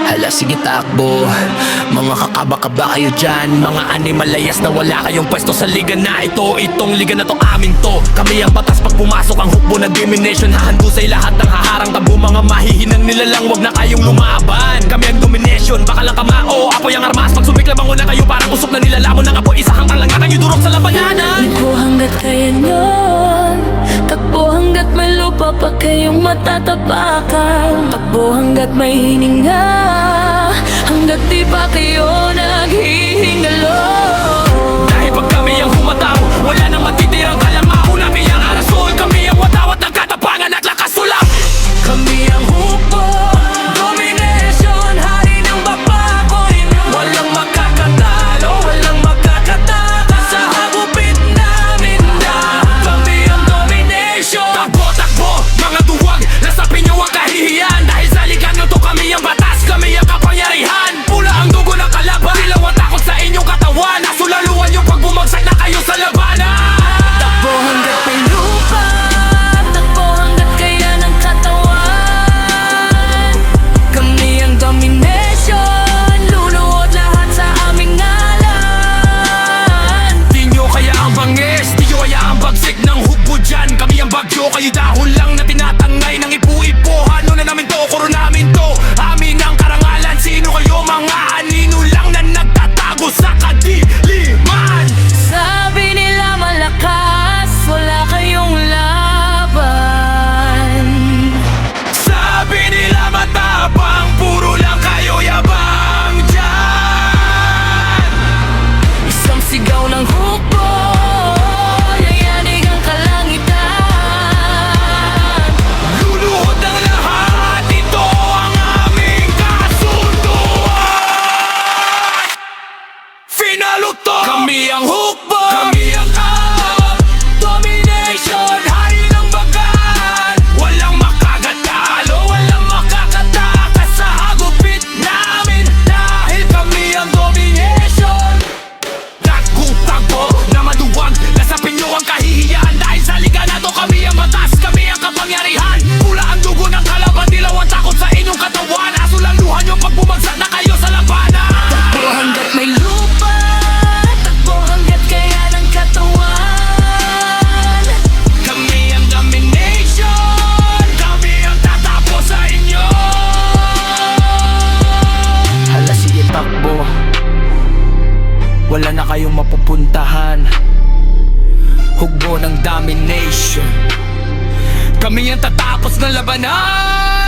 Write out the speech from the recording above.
Hala, sige takbo. Mga kakaba-kaba kayo dyan, mga animalayas na wala kayong pwesto sa liga na ito. Itong liga na to amin to. Kami ang batas pag pumasok ang hukbo na domination. Hahandusay lahat ng haharang tabu. Mga mahihinang nilalang wag na kayong lumaban. Kami ang domination, baka lang kamao. Apoy ang armas, pag sumiklab ang una kayo parang usok na nilalamon ng apoy. Isa hanggang lang ang durok sa labanan. Takbo hanggat kaya nyon, takbo hanggat may lupa pa kayong matatapakan. Takbo hanggat may hininga, hanggat di pa kayo naghihingalo. Dahil pag kami ang humataw, wala nang matitirang kalamao. Kami ang arasol, kami ang watawat ng katapangan at lakas sulak. Kami ang hukbo, domination, hari ng babakoy. Walang makakatalo, walang makakatakas sa hagupit namin na. Kami ang domination. Takbo, takbo, mga duwag, lasapin nyo ang kahihiyan. Dahil sa ligang nyo to kami ang batas, kami ang kapangyarihan. Pula ang dugo ng kalaban, dilaw ang takot sa inyong katawan. Nasulaluan yung pag bumagsak na kayo sa labanan. Takbo hanggat may lupa, takbo hanggat kaya ng katawan. Kami ang domination, luluhod lahat sa aming ngalan. Di nyo kaya ang bangis, di nyo kaya ang bagsik ng hukbo dyan. Kami ang bagyo, kayo dahon lang na tinatangay ng ipu-ipo. Ano na namin to, kuro namin to. Amin ang karangalan, sino kayo mga anino lang na nagtatago sa kadiliman. Sabi nila malakas, wala kayong laban. Sabi nila matapang, puro lang kayo yabang dyan. Isang sigaw ng hukbo, yayanig ang kalangitan. Luluhod ang lahat, ito ang aming kasunduan. Finalo to! Kami ang hukbo, kami ang domination, hari ng bagaan. Walang makagatalo, walang makakatakas sa hagupit namin. Dahil kami ang domination. Takbo na maduwag, lasapin nyo ang kahihiyan. Dahil sa liga na to kami ang batas, kami ang kapangyarihan. Pula ang dugo ng kalaban, dilaw ang takot sa inyong katawan. Asul ang luha nyo pag bumagsak na kayo sa labanan. Takbo hanggat may lupa, takbo hanggat kaya ng katawan. Kami ang domination, kami ang tatapos sa inyo. Hala, sige takbo. Wala na kayong mapupuntahan. Hugbo ng domination, kami ang tatapos ng labanan.